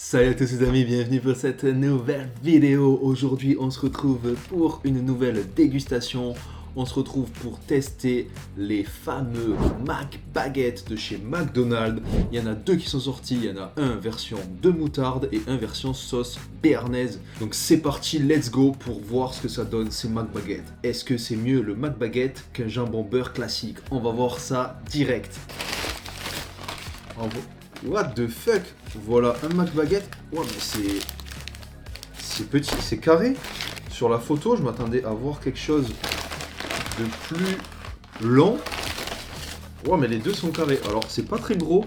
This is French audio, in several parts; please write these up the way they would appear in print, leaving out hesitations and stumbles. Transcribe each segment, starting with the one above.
Salut à tous les amis, bienvenue pour cette nouvelle vidéo. Aujourd'hui on se retrouve pour une nouvelle dégustation. On se retrouve pour tester les fameux McBaguette de chez McDonald's. Il y en a deux qui sont sortis, il y en a un version de moutarde et un version sauce béarnaise. Donc c'est parti, let's go pour voir ce que ça donne ces McBaguette. Est-ce que c'est mieux le McBaguette qu'un jambon beurre classique? On va voir ça direct. What the fuck? Voilà un McBaguette. Ouais mais c'est petit, c'est carré. Sur la photo, je m'attendais à voir quelque chose de plus long. Ouais mais les deux sont carrés. Alors c'est pas très gros.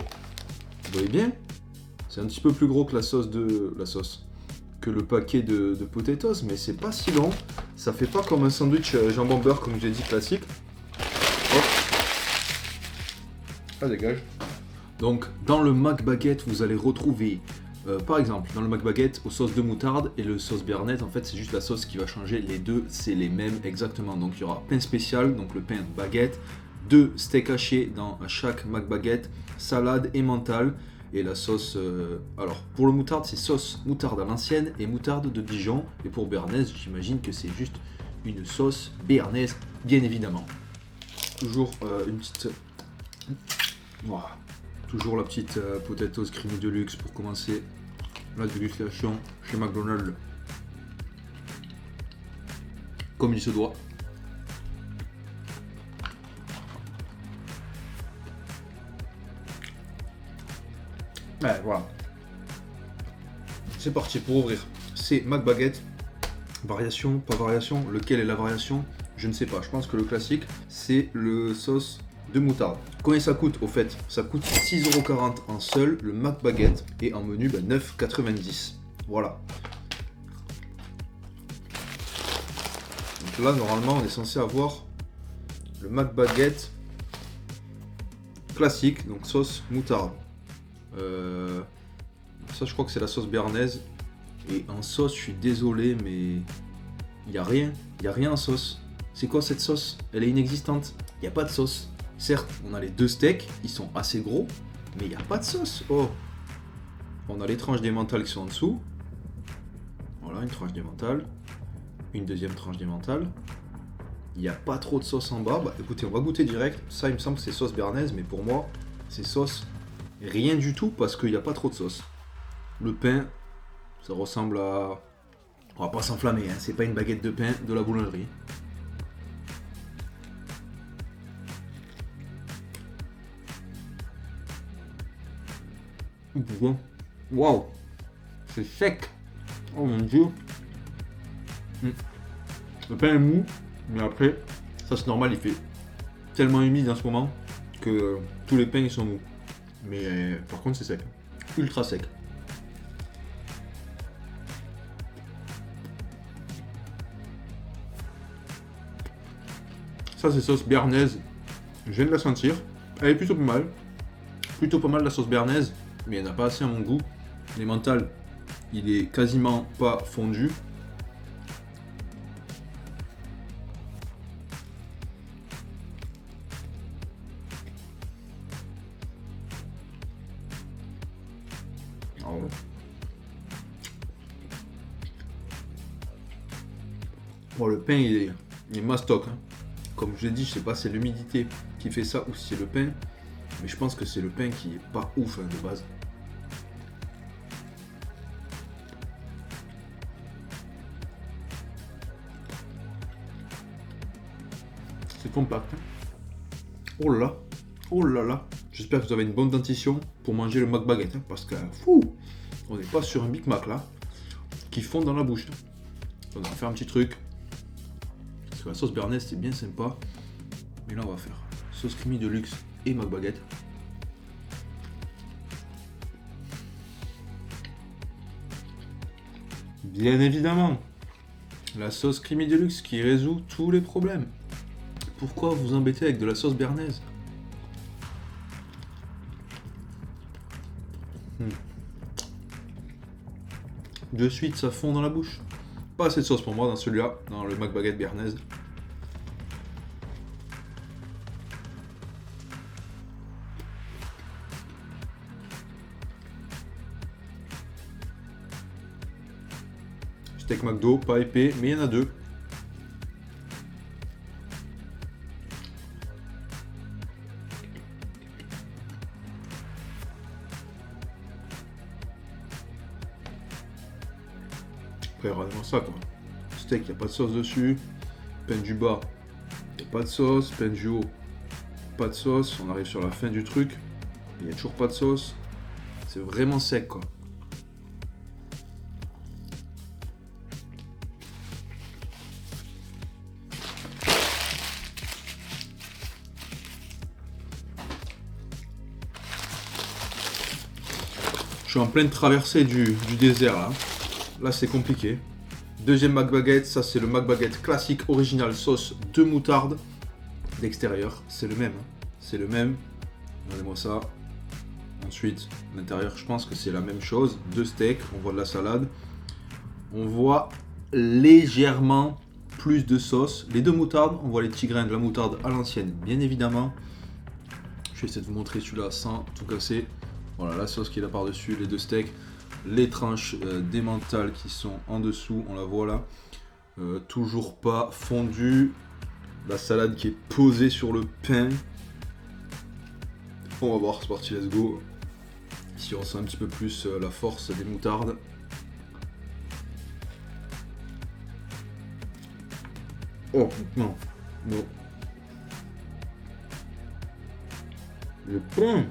Vous voyez bien? C'est un petit peu plus gros que que le paquet de potatoes, mais c'est pas si long. Ça fait pas comme un sandwich jambon beurre comme j'ai dit classique. Hop. Ah dégage. Donc dans le McBaguette, vous allez retrouver, par exemple, dans le McBaguette, aux sauces de moutarde et le sauce béarnaise, en fait c'est juste la sauce qui va changer, les deux c'est les mêmes exactement. Donc il y aura pain spécial, donc le pain baguette, 2 steaks hachés dans chaque McBaguette, salade et mental, et la sauce, alors pour le moutarde c'est sauce moutarde à l'ancienne et moutarde de Dijon, et pour béarnaise j'imagine que c'est juste une sauce béarnaise, bien évidemment. Toujours une petite... Voilà. Toujours la petite potatoes creamy de luxe pour commencer la dégustation chez McDonald's. Comme il se doit. Ouais, voilà. C'est parti pour ouvrir. C'est McBaguette. Variation, pas variation. Lequel est la variation? Je ne sais pas. Je pense que le classique, c'est le sauce de moutarde. Combien ça coûte au fait? Ça coûte 6,40€ en seul, le McBaguette, et en menu 9,90€. Voilà. Donc là normalement on est censé avoir le McBaguette classique, donc sauce moutarde. Ça je crois que c'est la sauce béarnaise. Et en sauce je suis désolé mais il n'y a rien en sauce. C'est quoi cette sauce? Elle est inexistante, il n'y a pas de sauce. Certes, on a les deux steaks, ils sont assez gros, mais il n'y a pas de sauce. Oh. On a les tranches d'emmental qui sont en dessous. Voilà, une tranche d'emmental. Une deuxième tranche d'emmental. Il n'y a pas trop de sauce en bas. Bah écoutez, on va goûter direct. Ça, il me semble que c'est sauce béarnaise, mais pour moi, c'est sauce rien du tout parce qu'il n'y a pas trop de sauce. Le pain, ça ressemble à... On va pas s'enflammer, hein. C'est pas une baguette de pain de la boulangerie. Waouh, c'est sec. Oh mon dieu. Le pain est mou, mais après, ça c'est normal, il fait tellement humide en ce moment que tous les pains ils sont mous. Mais par contre c'est sec, ultra sec. Ça c'est sauce béarnaise, je viens de la sentir. Elle est plutôt pas mal. Plutôt pas mal la sauce béarnaise. Mais il n'y en a pas assez à mon goût. L'emmental, il est quasiment pas fondu. Bon, le pain, il est mastoc. Hein. Comme je l'ai dit, je sais pas si c'est l'humidité qui fait ça ou si c'est le pain. Mais je pense que c'est le pain qui est pas ouf hein, de base. C'est compact. Hein. Oh là là. Oh là là. J'espère que vous avez une bonne dentition pour manger le McBaguette. Hein, parce que, fou, on n'est pas sur un Big Mac là. Qui fond dans la bouche. Hein. On va faire un petit truc. Parce que la sauce béarnaise c'est bien sympa. Mais là on va faire sauce creamy de luxe et McBaguette. Bien évidemment, la sauce creamy de luxe qui résout tous les problèmes. Pourquoi vous embêter avec de la sauce béarnaise? De suite, ça fond dans la bouche. Pas assez de sauce pour moi dans celui-là, dans le McBaguette béarnaise. Steak McDo, pas épais, mais il y en a deux. Après, regardez-moi ça quoi. Steak, il n'y a pas de sauce dessus. Pain du bas, il n'y a pas de sauce. Pain du haut, pas de sauce. On arrive sur la fin du truc. Il n'y a toujours pas de sauce. C'est vraiment sec quoi. Je suis en pleine traversée du désert là. Là c'est compliqué. Deuxième McBaguette, ça c'est le McBaguette classique original sauce de moutarde. L'extérieur, c'est le même. C'est le même. Regardez-moi ça. Ensuite, l'intérieur, je pense que c'est la même chose. Deux steaks, on voit de la salade. On voit légèrement plus de sauce. Les deux moutardes, on voit les petits grains de la moutarde à l'ancienne, bien évidemment. Je vais essayer de vous montrer celui-là sans tout casser. Voilà, la sauce qui est là par-dessus, les deux steaks. Les tranches d'emmental qui sont en dessous, on la voit là. Toujours pas fondue. La salade qui est posée sur le pain. On va voir, c'est parti, let's go. Ici on sent un petit peu plus la force des moutardes. Oh non, non. Le pain.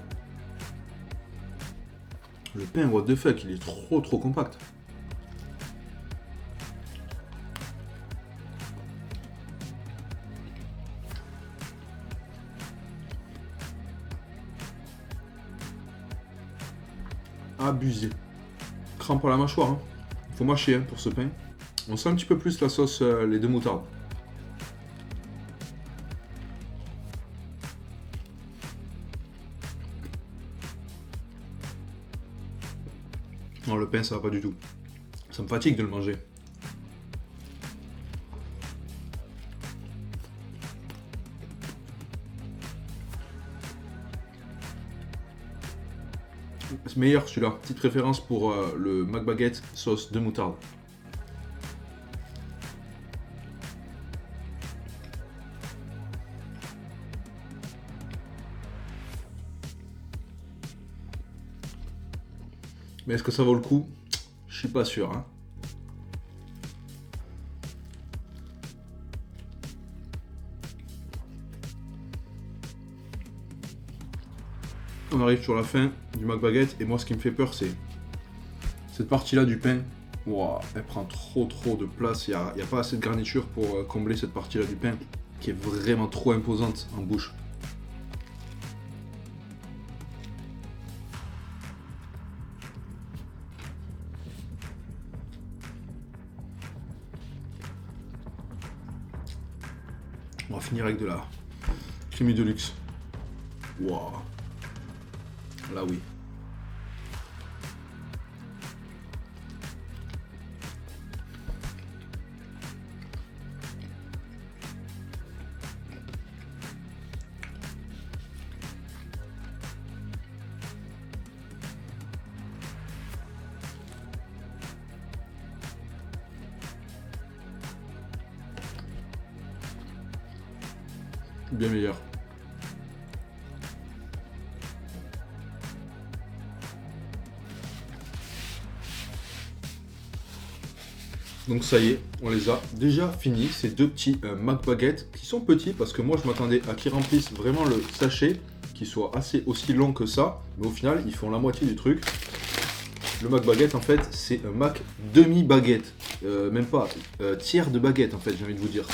Le pain, what the fuck, il est trop compact. Abusé. Crampe à la mâchoire. Hein. Faut mâcher hein, pour ce pain. On sent un petit peu plus la sauce, les deux moutardes. Non, le pain, ça va pas du tout. Ça me fatigue de le manger. C'est meilleur celui-là. Petite préférence pour le McBaguette sauce de moutarde. Mais est-ce que ça vaut le coup? Je suis pas sûr. Hein. On arrive sur la fin du McBaguette et moi ce qui me fait peur c'est cette partie là du pain. Wow, elle prend trop de place, il n'y a pas assez de garniture pour combler cette partie là du pain qui est vraiment trop imposante en bouche. On va finir avec de la crème de luxe. Wow. Là oui. Bien meilleur. Donc ça y est, on les a déjà finis, ces deux petits McBaguette qui sont petits parce que moi je m'attendais à qu'ils remplissent vraiment le sachet, qui soit assez aussi long que ça, mais au final ils font la moitié du truc. Le McBaguette en fait c'est un Mac demi-baguette, même pas, tiers de baguette en fait j'ai envie de vous dire.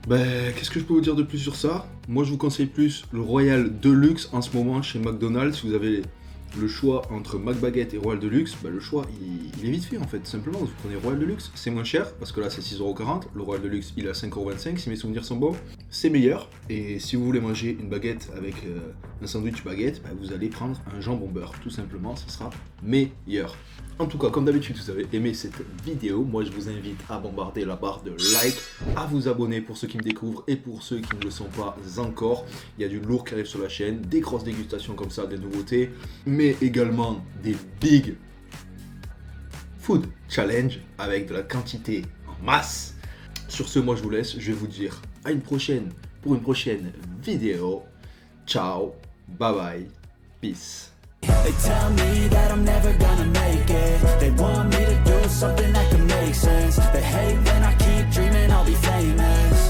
Ben, qu'est-ce que je peux vous dire de plus sur ça? Moi je vous conseille plus le Royal Deluxe en ce moment chez McDonald's. Si vous avez le choix entre McBaguette et Royal Deluxe, ben, le choix il est vite fait en fait. Simplement vous prenez Royal Deluxe, c'est moins cher parce que là c'est 6,40€. Le Royal Deluxe il est à 5,25€ si mes souvenirs sont bons. C'est meilleur. Et si vous voulez manger une baguette avec un sandwich baguette, ben, vous allez prendre un jambon beurre. Tout simplement, ce sera meilleur. En tout cas, comme d'habitude, vous avez aimé cette vidéo. Moi, je vous invite à bombarder la barre de like, à vous abonner pour ceux qui me découvrent et pour ceux qui ne le sont pas encore. Il y a du lourd qui arrive sur la chaîne, des grosses dégustations comme ça, des nouveautés, mais également des big food challenge avec de la quantité en masse. Sur ce, moi je vous laisse, je vais vous dire à une prochaine pour une prochaine vidéo. Ciao, bye bye, peace. They tell me that I'm never gonna make it. They want me to do something